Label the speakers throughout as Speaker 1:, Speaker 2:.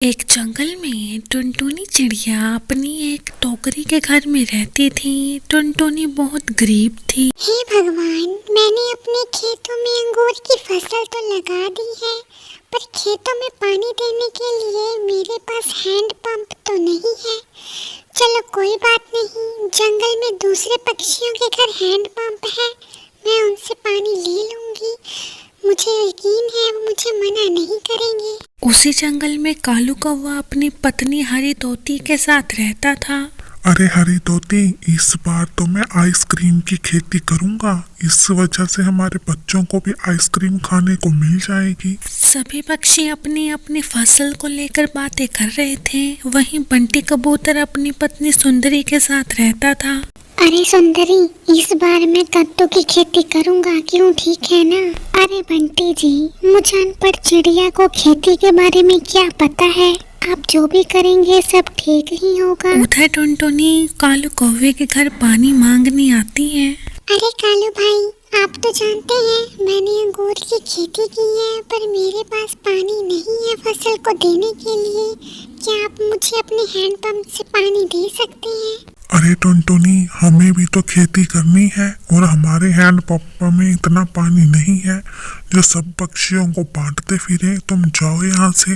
Speaker 1: एक जंगल में टुनटुनी चिड़िया अपनी एक टोकरी के घर में रहती थी। टुनटुनी बहुत गरीब थी।
Speaker 2: हे भगवान, मैंने अपने खेतों में अंगूर की फसल तो लगा दी है, पर खेतों में पानी देने के लिए मेरे पास हैंड पंप तो नहीं है। चलो कोई बात नहीं, जंगल में दूसरे पक्षियों के घर हैंड पंप है, मैं उनसे पानी ले लूंगी। मुझे यकीन है वो मुझे मना नहीं करेंगे।
Speaker 1: उसी जंगल में कालू कौवा अपनी पत्नी हरी तोती के साथ रहता था।
Speaker 3: अरे हरी तोती, इस बार तो मैं आइसक्रीम की खेती करूंगा। इस वजह से हमारे बच्चों को भी आइसक्रीम खाने को मिल जाएगी।
Speaker 1: सभी पक्षी अपनी अपनी फसल को लेकर बातें कर रहे थे। वहीं बंटी कबूतर अपनी पत्नी सुंदरी के साथ रहता था।
Speaker 2: अरे सुंदरी, इस बार मैं कद्दू की खेती करूंगा, क्यों, ठीक है ना? अरे बंटी जी, मुझे अनपढ़ चिड़िया को खेती के बारे में क्या पता है। आप जो भी करेंगे सब ठीक ही होगा।
Speaker 1: उधर टुनटुनी कालू कौवे के घर पानी मांगने आती है।
Speaker 2: अरे कालू भाई, आप तो जानते हैं मैंने अंगूर की खेती की है, पर मेरे पास पानी नहीं है फसल को देने के लिए। क्या आप मुझे अपने हैंडपंप से पानी दे सकते हैं?
Speaker 3: अरे टुनटुनी, हमें भी तो खेती करनी है और हमारे हैंड पंप में इतना पानी नहीं है जो सब पक्षियों को बांटते फिरे। तुम जाओ यहाँ से,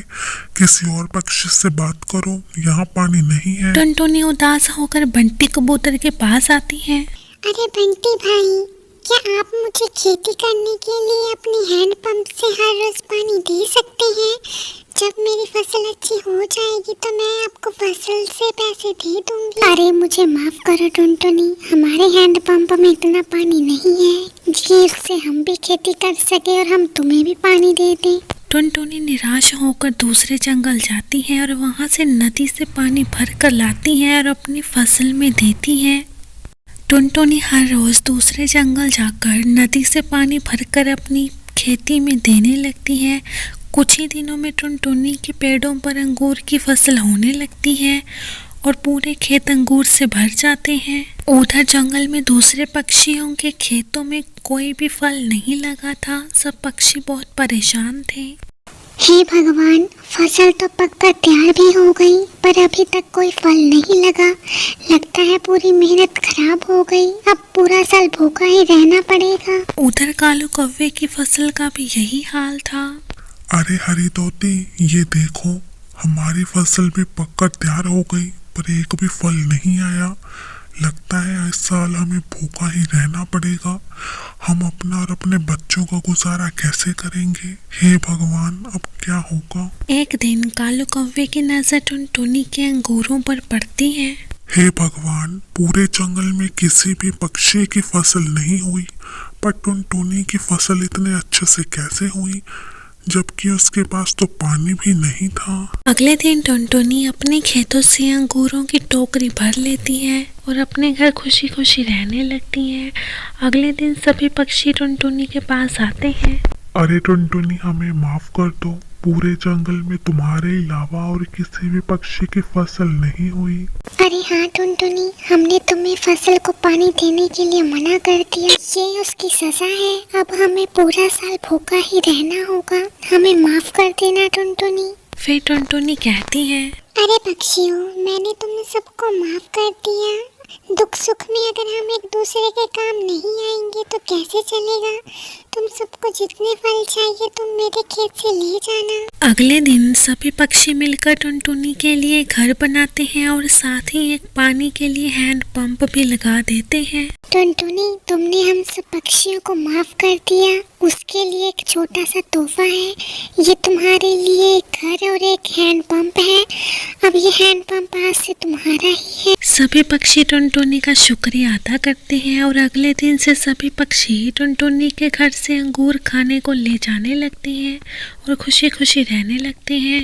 Speaker 3: किसी और पक्षी से बात करो, यहाँ पानी नहीं है।
Speaker 1: टुनटुनी उदास होकर बंटी कबूतर के पास आती है।
Speaker 2: अरे बंटी भाई, क्या आप मुझे खेती करने के लिए अपनी हैंड पंप से हर रोज पानी दे सकते हैं? जब मेरी फसल अच्छी हो जाएगी तो मैं आपको फसल से पैसे दे दूंगी। अरे मुझे माफ करो टुनटुनी, हमारे हैंड पंप में इतना पानी नहीं है कि इससे हम भी खेती कर सके और हम तुम्हें भी पानी दे दें।
Speaker 1: टुनटुनी निराश होकर दूसरे जंगल जाती है और वहां से नदी से पानी भर कर लाती है और अपनी फसल में देती है। टुनटुनी हर रोज दूसरे जंगल जाकर नदी से पानी भरकर अपनी खेती में देने लगती है। कुछ ही दिनों में टुनटुनी के पेड़ों पर अंगूर की फसल होने लगती है और पूरे खेत अंगूर से भर जाते हैं। उधर जंगल में दूसरे पक्षियों के खेतों में कोई भी फल नहीं लगा था। सब पक्षी बहुत परेशान थे।
Speaker 2: हे भगवान, फसल तो पककर तैयार भी हो गई, पर अभी तक कोई फल नहीं लगा। लगता है पूरी मेहनत खराब हो गई, अब पूरा साल भूखा ही रहना पड़ेगा।
Speaker 1: उधर कालू कौवे की फसल का भी यही हाल था।
Speaker 3: अरे हरी तोती, ये देखो, हमारी फसल भी पककर तैयार हो गई, पर एक भी फल नहीं आया। लगता है इस साल हमें भूखा ही रहना पड़ेगा। हम अपना और अपने बच्चों का गुजारा कैसे करेंगे? हे भगवान, अब क्या होगा?
Speaker 1: एक दिन कालू कौवे की नजर टुनटुनी के अंगूरों पर पड़ती है।
Speaker 3: हे भगवान, पूरे जंगल में किसी भी पक्षी की फसल नहीं हुई, पर टुनटुनी की फसल इतने अच्छे से कैसे हुई, जबकि उसके पास तो पानी भी नहीं था।
Speaker 1: अगले दिन टुनटुनी अपने खेतों से अंगूरों की टोकरी भर लेती है और अपने घर खुशी खुशी रहने लगती है। अगले दिन सभी पक्षी टुनटुनी के पास आते हैं।
Speaker 3: अरे टुनटुनी, हमें माफ कर दो, पूरे जंगल में तुम्हारे अलावा और किसी भी पक्षी की फसल नहीं हुई।
Speaker 2: अरे हाँ टुनटुनी, हमने तुम्हें फसल को पानी देने के लिए मना कर दिया, ये उसकी सजा है। अब हमें पूरा साल भूखा ही रहना होगा, हमें माफ कर देना टुनटुनी।
Speaker 1: फिर टुनटुनी कहती है,
Speaker 2: अरे पक्षियों, मैंने तुम सबको माफ कर दिया। दुख सुख में अगर हम एक दूसरे के काम नहीं आएंगे तो कैसे चलेगा? तुम सबको जितने फल चाहिए तुम मेरे खेत से ले जाना।
Speaker 1: अगले दिन सभी पक्षी मिलकर टुनटुनी के लिए घर बनाते हैं और साथ ही एक पानी के लिए हैंड पंप भी लगा देते हैं।
Speaker 2: टुनटुनी, तुमने हम सब पक्षियों को माफ कर दिया, उसके लिए एक छोटा सा तोहफा है। ये तुम्हारे लिए एक घर और एक हैंड पंप है। अब ये हैंड पंप आज से तुम्हारा ही है।
Speaker 1: सभी पक्षी टुनटुनी का शुक्रिया अदा करते हैं और अगले दिन से सभी पक्षी टुनटुनी के घर से अंगूर खाने को ले जाने लगते हैं और खुशी खुशी रहने लगते हैं।